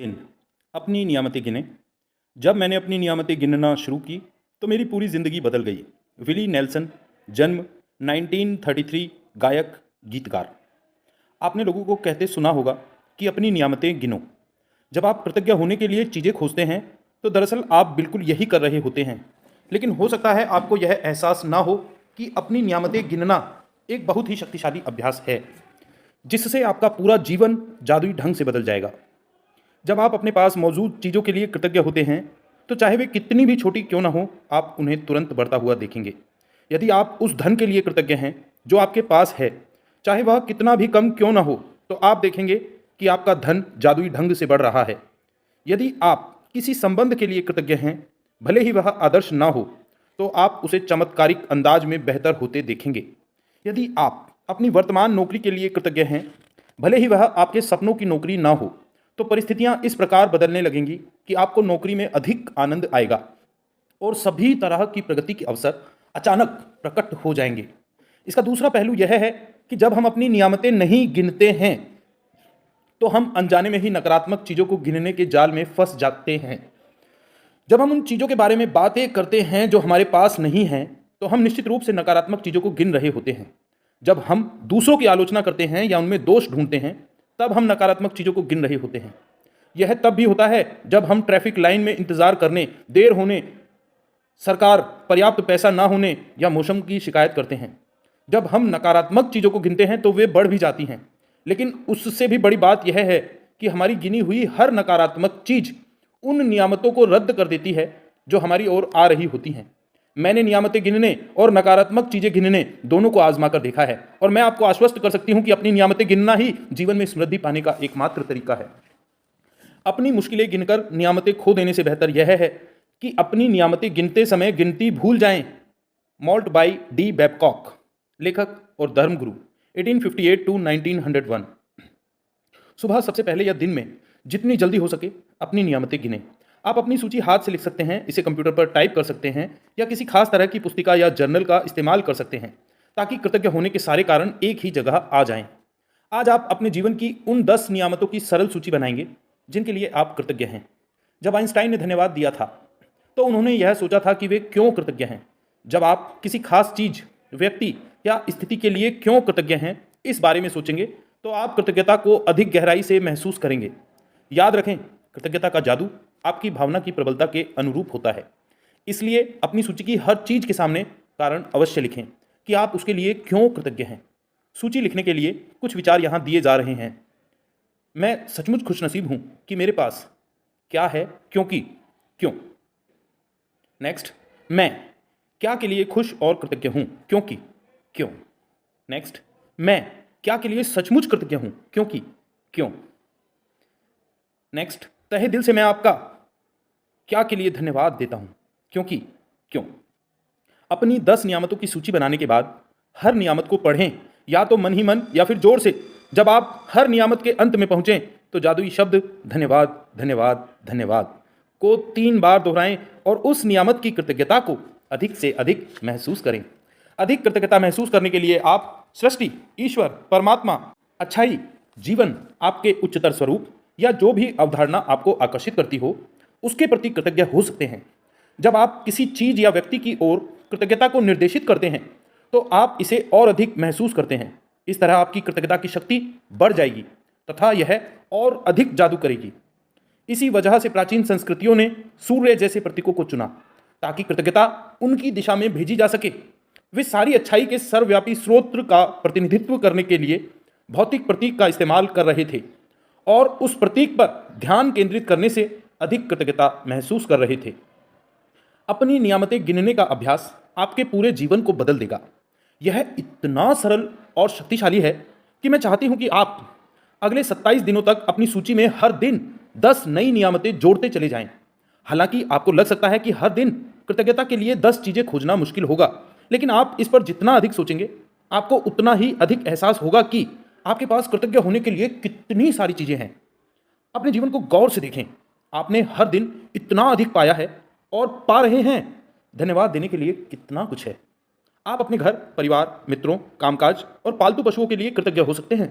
इन अपनी नियामतें गिने। जब मैंने अपनी नियामतें गिनना शुरू की तो मेरी पूरी ज़िंदगी बदल गई। विली नेल्सन, जन्म 1933, गायक, गीतकार। आपने लोगों को कहते सुना होगा कि अपनी नियामतें गिनो। जब आप कृतज्ञ होने के लिए चीज़ें खोजते हैं तो दरअसल आप बिल्कुल यही कर रहे होते हैं। लेकिन हो सकता है आपको यह एहसास ना हो कि अपनी नियामतें गिनना एक बहुत ही शक्तिशाली अभ्यास है, जिससे आपका पूरा जीवन जादुई ढंग से बदल जाएगा। जब आप अपने पास मौजूद चीज़ों के लिए कृतज्ञ होते हैं तो चाहे वे कितनी भी छोटी क्यों ना हो, आप उन्हें तुरंत बढ़ता हुआ देखेंगे। यदि आप उस धन के लिए कृतज्ञ हैं जो आपके पास है, चाहे वह कितना भी कम क्यों ना हो, तो आप देखेंगे कि आपका धन जादुई ढंग से बढ़ रहा है। यदि आप किसी संबंध के लिए कृतज्ञ हैं, भले ही वह आदर्श ना हो, तो आप उसे चमत्कारिक अंदाज में बेहतर होते देखेंगे। यदि आप अपनी वर्तमान नौकरी के लिए कृतज्ञ हैं, भले ही वह आपके सपनों की नौकरी ना हो, तो परिस्थितियां इस प्रकार बदलने लगेंगी कि आपको नौकरी में अधिक आनंद आएगा और सभी तरह की प्रगति के अवसर अचानक प्रकट हो जाएंगे। इसका दूसरा पहलू यह है कि जब हम अपनी नियामतें नहीं गिनते हैं तो हम अनजाने में ही नकारात्मक चीज़ों को गिनने के जाल में फंस जाते हैं। जब हम उन चीज़ों के बारे में बातें करते हैं जो हमारे पास नहीं हैं, तो हम निश्चित रूप से नकारात्मक चीज़ों को गिन रहे होते हैं। जब हम दूसरों की आलोचना करते हैं या उनमें दोष ढूंढते हैं, तब हम नकारात्मक चीज़ों को गिन रहे होते हैं। यह तब भी होता है जब हम ट्रैफिक लाइन में इंतजार करने, देर होने, सरकार पर्याप्त पैसा ना होने या मौसम की शिकायत करते हैं। जब हम नकारात्मक चीज़ों को गिनते हैं तो वे बढ़ भी जाती हैं। लेकिन उससे भी बड़ी बात यह है कि हमारी गिनी हुई हर नकारात्मक चीज़ उन नियामतों को रद्द कर देती है जो हमारी ओर आ रही होती हैं। मैंने नियामतें गिनने और नकारात्मक चीज़ें गिनने दोनों को आजमा कर देखा है, और मैं आपको आश्वस्त कर सकती हूँ कि अपनी नियामतें गिनना ही जीवन में समृद्धि पाने का एकमात्र तरीका है। अपनी मुश्किलें गिनकर नियामतें खो देने से बेहतर यह है कि अपनी नियामतें गिनते समय गिनती भूल जाएं। मॉल्ट बाई डी बैबकॉक, लेखक और धर्मगुरु, 1858 टू 1901। सुबह सबसे पहले या दिन में जितनी जल्दी हो सके अपनी नियामतें गिनें। आप अपनी सूची हाथ से लिख सकते हैं, इसे कंप्यूटर पर टाइप कर सकते हैं, या किसी खास तरह की पुस्तिका या जर्नल का इस्तेमाल कर सकते हैं, ताकि कृतज्ञ होने के सारे कारण एक ही जगह आ जाएं। आज आप अपने जीवन की उन 10 नियामतों की सरल सूची बनाएंगे जिनके लिए आप कृतज्ञ हैं। जब आइंस्टाइन ने धन्यवाद दिया था तो उन्होंने यह सोचा था कि वे क्यों कृतज्ञ हैं। जब आप किसी खास चीज, व्यक्ति या स्थिति के लिए क्यों कृतज्ञ हैं, इस बारे में सोचेंगे तो आप कृतज्ञता को अधिक गहराई से महसूस करेंगे। याद रखें, कृतज्ञता का जादू आपकी भावना की प्रबलता के अनुरूप होता है। इसलिए अपनी सूची की हर चीज के सामने कारण अवश्य लिखें कि आप उसके लिए क्यों कृतज्ञ हैं। सूची लिखने के लिए कुछ विचार यहाँ दिए जा रहे हैं। मैं सचमुच खुशनसीब हूं कि मेरे पास क्या है, क्योंकि क्यों। नेक्स्ट, मैं क्या के लिए खुश और कृतज्ञ हूं, क्योंकि क्यों। नेक्स्ट, मैं क्या के लिए सचमुच कृतज्ञ हूं, क्योंकि क्यों। नेक्स्ट, तहे दिल से मैं आपका क्या के लिए धन्यवाद देता हूं, क्योंकि क्यों। अपनी 10 नियामतों की सूची बनाने के बाद हर नियामत को पढ़ें, या तो मन ही मन या फिर जोर से। जब आप हर नियामत के अंत में पहुंचें तो जादुई शब्द धन्यवाद धन्यवाद धन्यवाद को 3 बार दोहराएं और उस नियामत की कृतज्ञता को अधिक से अधिक महसूस करें। अधिक कृतज्ञता महसूस करने के लिए आप सृष्टि, ईश्वर, परमात्मा, अच्छाई, जीवन, आपके उच्चतर स्वरूप या जो भी अवधारणा आपको आकर्षित करती हो, उसके प्रति कृतज्ञ हो सकते हैं। जब आप किसी चीज या व्यक्ति की ओर कृतज्ञता को निर्देशित करते हैं तो आप इसे और अधिक महसूस करते हैं। इस तरह आपकी कृतज्ञता की शक्ति बढ़ जाएगी तथा यह और अधिक जादू करेगी। इसी वजह से प्राचीन संस्कृतियों ने सूर्य जैसे प्रतीकों को चुना, ताकि कृतज्ञता उनकी दिशा में भेजी जा सके। वे सारी अच्छाई के सर्वव्यापी स्रोत का प्रतिनिधित्व करने के लिए भौतिक प्रतीक का इस्तेमाल कर रहे थे और उस प्रतीक पर ध्यान केंद्रित करने से अधिक कृतज्ञता महसूस कर रहे थे। अपनी नियामतें गिनने का अभ्यास आपके पूरे जीवन को बदल देगा। यह इतना सरल और शक्तिशाली है कि मैं चाहती हूं कि आप अगले 27 दिनों तक अपनी सूची में हर दिन 10 नई नियामतें जोड़ते चले जाएं। हालांकि आपको लग सकता है कि हर दिन कृतज्ञता के लिए 10 चीजें खोजना मुश्किल होगा, लेकिन आप इस पर जितना अधिक सोचेंगे, आपको उतना ही अधिक एहसास होगा कि आपके पास कृतज्ञ होने के लिए कितनी सारी चीजें हैं। अपने जीवन को गौर से देखें। आपने हर दिन इतना अधिक पाया है और पा रहे हैं। धन्यवाद देने के लिए कितना कुछ है। आप अपने घर, परिवार, मित्रों, कामकाज और पालतू पशुओं के लिए कृतज्ञ हो सकते हैं।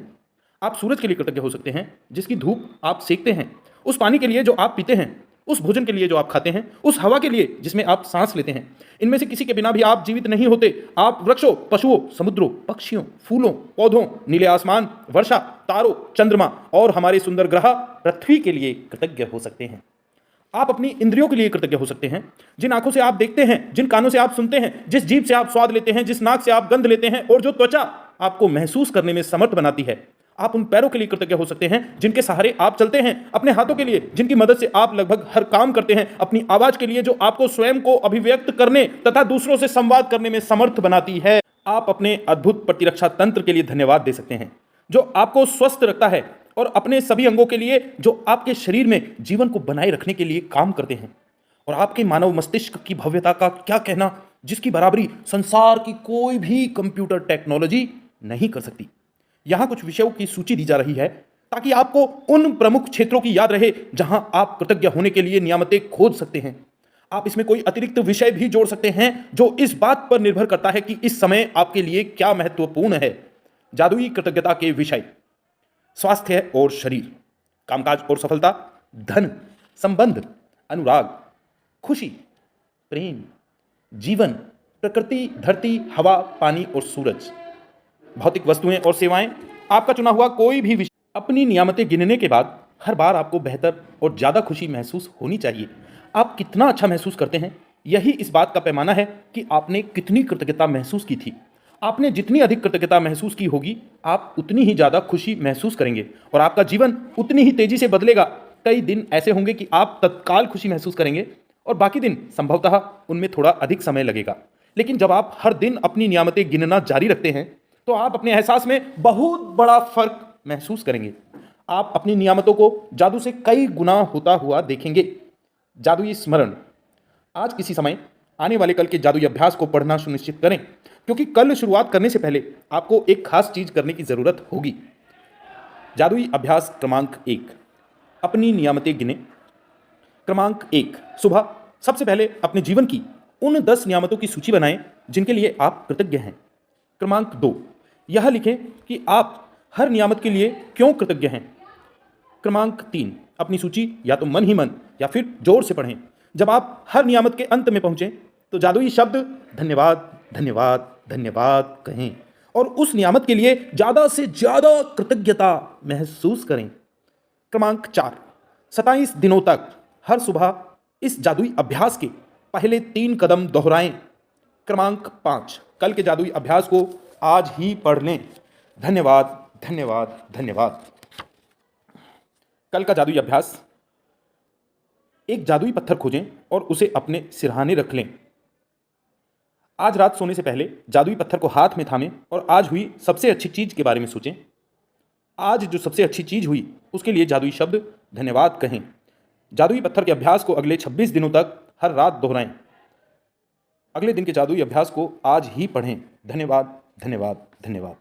आप सूरज के लिए कृतज्ञ हो सकते हैं जिसकी धूप आप सेकते हैं, उस पानी के लिए जो आप पीते हैं, उस भोजन के लिए जो आप खाते हैं, उस हवा के लिए जिसमें आप सांस लेते हैं। इनमें से किसी के बिना भी आप जीवित नहीं होते। आप वृक्षों, पशुओं, समुद्रों, पक्षियों, फूलों, पौधों, नीले आसमान, वर्षा, तारों, चंद्रमा और हमारे सुंदर ग्रह पृथ्वी के लिए कृतज्ञ हो सकते हैं। आप अपनी इंद्रियों के लिए कृतज्ञ हो सकते हैं, जिन आंखों से आप देखते हैं, जिन कानों से आप सुनते हैं, जिस जीभ से आप स्वाद लेते हैं, जिस नाक से आप गंध लेते हैं और जो त्वचा आपको महसूस करने में समर्थ बनाती है। आप उन पैरों के लिए कृतज्ञ हो सकते हैं जिनके सहारे आप चलते हैं, अपने हाथों के लिए जिनकी मदद से आप लगभग हर काम करते हैं, अपनी आवाज के लिए जो आपको स्वयं को अभिव्यक्त करने तथा दूसरों से संवाद करने में समर्थ बनाती है। आप अपने अद्भुत प्रतिरक्षा तंत्र के लिए धन्यवाद दे सकते हैं जो आपको स्वस्थ रखता है, और अपने सभी अंगों के लिए जो आपके शरीर में जीवन को बनाए रखने के लिए काम करते हैं। और आपके मानव मस्तिष्क की भव्यता का क्या कहना, जिसकी बराबरी संसार की कोई भी कंप्यूटर टेक्नोलॉजी नहीं कर सकती। यहां कुछ विषयों की सूची दी जा रही है ताकि आपको उन प्रमुख क्षेत्रों की याद रहे जहां आप कृतज्ञ होने के लिए नियामतें खोज सकते हैं। आप इसमें कोई अतिरिक्त विषय भी जोड़ सकते हैं जो इस बात पर निर्भर करता है कि इस समय आपके लिए क्या महत्वपूर्ण है। जादुई कृतज्ञता के विषय: स्वास्थ्य और शरीर, कामकाज और सफलता, धन, संबंध, अनुराग, खुशी, प्रेम, जीवन, प्रकृति, धरती, हवा, पानी और सूरज, भौतिक वस्तुएं और सेवाएं। आपका चुना हुआ कोई भी विषय। अपनी नियामतें गिनने के बाद हर बार आपको बेहतर और ज़्यादा खुशी महसूस होनी चाहिए। आप कितना अच्छा महसूस करते हैं, यही इस बात का पैमाना है कि आपने कितनी कृतज्ञता महसूस की थी। आपने जितनी अधिक कृतज्ञता महसूस की होगी, आप उतनी ही ज़्यादा खुशी महसूस करेंगे और आपका जीवन उतनी ही तेजी से बदलेगा। कई दिन ऐसे होंगे कि आप तत्काल खुशी महसूस करेंगे और बाकी दिन संभवतः उनमें थोड़ा अधिक समय लगेगा। लेकिन जब आप हर दिन अपनी नियामतें गिनना जारी रखते हैं तो आप अपने एहसास में बहुत बड़ा फर्क महसूस करेंगे। आप अपनी नियामतों को जादू से कई गुना होता हुआ देखेंगे। जादुई स्मरण: आज किसी समय आने वाले कल के जादुई अभ्यास को पढ़ना सुनिश्चित करें, क्योंकि कल शुरुआत करने से पहले आपको एक खास चीज करने की जरूरत होगी। जादुई अभ्यास क्रमांक 1: अपनी नियामतें गिनें। क्रमांक 1: सुबह सबसे पहले अपने जीवन की उन 10 नियामतों की सूची बनाएं जिनके लिए आप कृतज्ञ हैं। क्रमांक 2: यह लिखें कि आप हर नियामत के लिए क्यों कृतज्ञ हैं। क्रमांक 3: अपनी सूची या तो मन ही मन या फिर जोर से पढ़ें। जब आप हर नियामत के अंत में पहुंचें तो जादुई शब्द धन्यवाद धन्यवाद धन्यवाद कहें और उस नियामत के लिए ज़्यादा से ज़्यादा कृतज्ञता महसूस करें। क्रमांक 4: 27 दिनों तक हर सुबह इस जादुई अभ्यास के पहले 3 कदम दोहराएं। क्रमांक 5: कल के जादुई अभ्यास को आज ही पढ़ लें। धन्यवाद धन्यवाद धन्यवाद। कल का जादुई अभ्यास: एक जादुई पत्थर खोजें और उसे अपने सिरहाने रख लें। आज रात सोने से पहले जादुई पत्थर को हाथ में थामें और आज हुई सबसे अच्छी चीज के बारे में सोचें। आज जो सबसे अच्छी चीज हुई उसके लिए जादुई शब्द धन्यवाद कहें। जादुई पत्थर के अभ्यास को अगले 26 दिनों तक हर रात दोहराएं। अगले दिन के जादुई अभ्यास को आज ही पढ़ें। धन्यवाद धन्यवाद धन्यवाद।